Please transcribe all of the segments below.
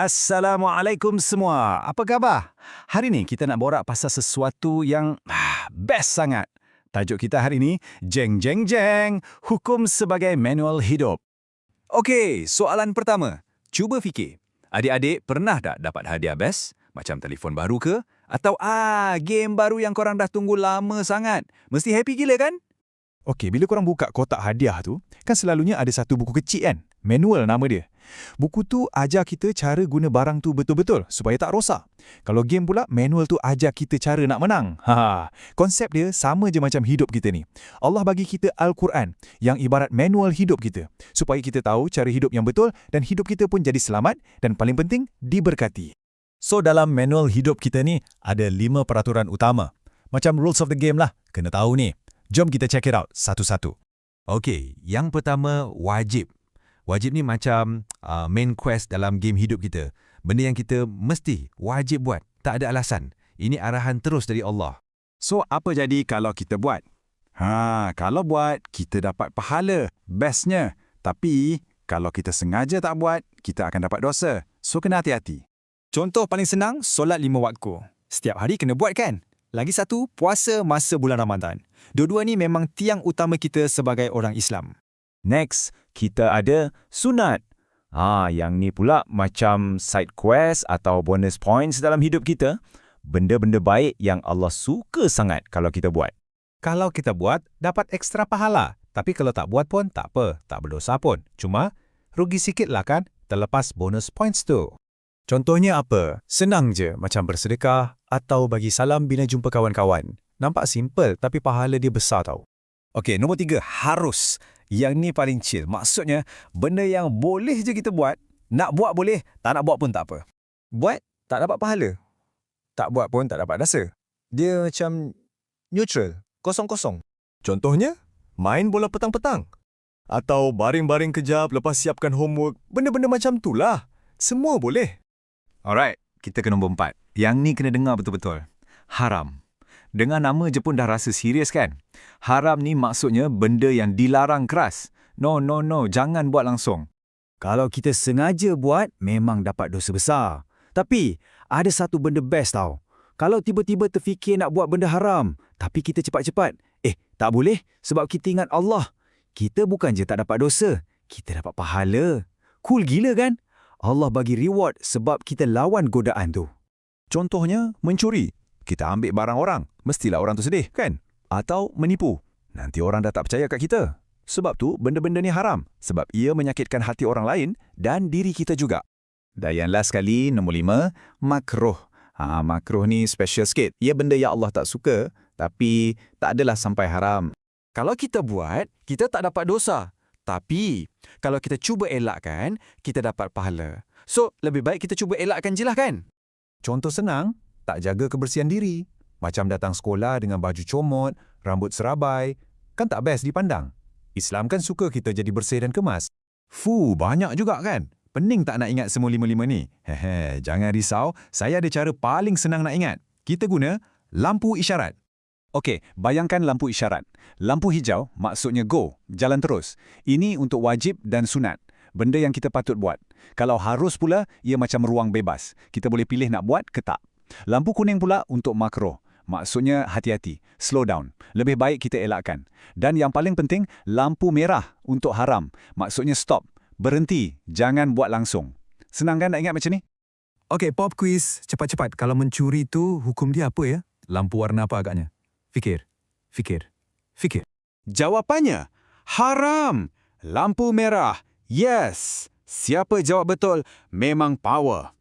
Assalamualaikum semua. Apa khabar? Hari ni kita nak borak pasal sesuatu yang best sangat. Tajuk kita hari ni, Jeng Jeng Jeng, Hukum sebagai Manual Hidup. Okey, soalan pertama. Cuba fikir. Adik-adik pernah tak dapat hadiah best? Macam telefon baru ke? Atau game baru yang korang dah tunggu lama sangat? Mesti happy gila kan? Okey, bila korang buka kotak hadiah tu, kan selalunya ada satu buku kecil kan? Manual nama dia. Buku tu ajar kita cara guna barang tu betul-betul supaya tak rosak. Kalau game pula, manual tu ajar kita cara nak menang. Konsep dia sama je macam hidup kita ni. Allah bagi kita Al-Quran yang ibarat manual hidup kita supaya kita tahu cara hidup yang betul dan hidup kita pun jadi selamat dan paling penting, diberkati. So, dalam manual hidup kita ni, ada 5 peraturan utama. Macam rules of the game lah, kena tahu ni. Jom kita check it out satu-satu. Okey, yang pertama, wajib. Wajib ni macam main quest dalam game hidup kita. Benda yang kita mesti wajib buat, tak ada alasan. Ini arahan terus dari Allah. So, apa jadi kalau kita buat? Kalau buat, kita dapat pahala. Bestnya. Tapi, kalau kita sengaja tak buat, kita akan dapat dosa. So, kena hati-hati. Contoh paling senang, solat 5 waktu. Setiap hari kena buat kan? Lagi satu, puasa masa bulan Ramadan. Dua-dua ni memang tiang utama kita sebagai orang Islam. Next, kita ada sunat. Yang ni pula macam side quest atau bonus points dalam hidup kita. Benda-benda baik yang Allah suka sangat kalau kita buat. Kalau kita buat, dapat ekstra pahala. Tapi kalau tak buat pun, tak apa. Tak berdosa pun. Cuma, rugi sikit lah kan, terlepas bonus points tu. Contohnya apa? Senang je, macam bersedekah atau bagi salam bila jumpa kawan-kawan. Nampak simple, tapi pahala dia besar tau. Okey, nombor 3, harus. Yang ni paling chill. Maksudnya, benda yang boleh je kita buat. Nak buat boleh, tak nak buat pun tak apa. Buat, tak dapat pahala. Tak buat pun tak dapat dosa. Dia macam neutral, kosong-kosong. Contohnya, main bola petang-petang. Atau baring-baring kejap lepas siapkan homework. Benda-benda macam tu lah. Semua boleh. Alright, kita ke nombor 4. Yang ni kena dengar betul-betul. Haram. Dengar nama je pun dah rasa serius kan? Haram ni maksudnya benda yang dilarang keras. No, jangan buat langsung. Kalau kita sengaja buat, memang dapat dosa besar. Tapi, ada satu benda best tau. Kalau tiba-tiba terfikir nak buat benda haram, tapi kita cepat-cepat, tak boleh sebab kita ingat Allah. Kita bukan je tak dapat dosa, kita dapat pahala. Cool gila kan? Allah bagi reward sebab kita lawan godaan tu. Contohnya, mencuri. Kita ambil barang orang, mestilah orang tu sedih, kan? Atau menipu. Nanti orang dah tak percaya kat kita. Sebab tu, benda-benda ni haram. Sebab ia menyakitkan hati orang lain dan diri kita juga. Dan yang last sekali, nombor 5, makruh. Makruh ni special sikit. Ia benda yang Allah tak suka, tapi tak adalah sampai haram. Kalau kita buat, kita tak dapat dosa. Tapi, kalau kita cuba elakkan, kita dapat pahala. So, lebih baik kita cuba elakkan je lah kan? Contoh senang, tak jaga kebersihan diri. Macam datang sekolah dengan baju comot, rambut serabai. Kan tak best dipandang. Islam kan suka kita jadi bersih dan kemas. Banyak juga kan? Pening tak nak ingat semua 5-5 ni? Jangan risau. Saya ada cara paling senang nak ingat. Kita guna lampu isyarat. Okey, bayangkan lampu isyarat. Lampu hijau maksudnya go, jalan terus. Ini untuk wajib dan sunat. Benda yang kita patut buat. Kalau harus pula, ia macam ruang bebas. Kita boleh pilih nak buat ke tak. Lampu kuning pula untuk makruh. Maksudnya hati-hati, slow down. Lebih baik kita elakkan. Dan yang paling penting, lampu merah untuk haram. Maksudnya stop, berhenti, jangan buat langsung. Senang kan nak ingat macam ni? Okey, pop quiz. Cepat-cepat. Kalau mencuri tu, hukum dia apa ya? Lampu warna apa agaknya? Fikir. Jawapannya, haram. Lampu merah. Yes. Siapa jawab betul, memang power.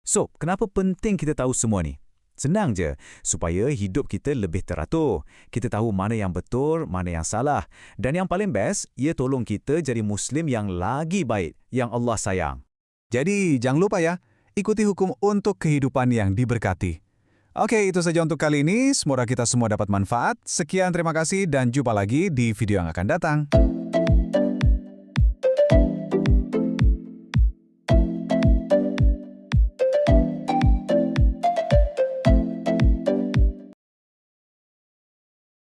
So, kenapa penting kita tahu semua ni? Senang je, supaya hidup kita lebih teratur. Kita tahu mana yang betul, mana yang salah. Dan yang paling best, ia tolong kita jadi Muslim yang lagi baik, yang Allah sayang. Jadi, jangan lupa ya, ikuti hukum untuk kehidupan yang diberkati. Okey, itu saja untuk kali ini. Semoga kita semua dapat manfaat. Sekian, terima kasih dan jumpa lagi di video yang akan datang.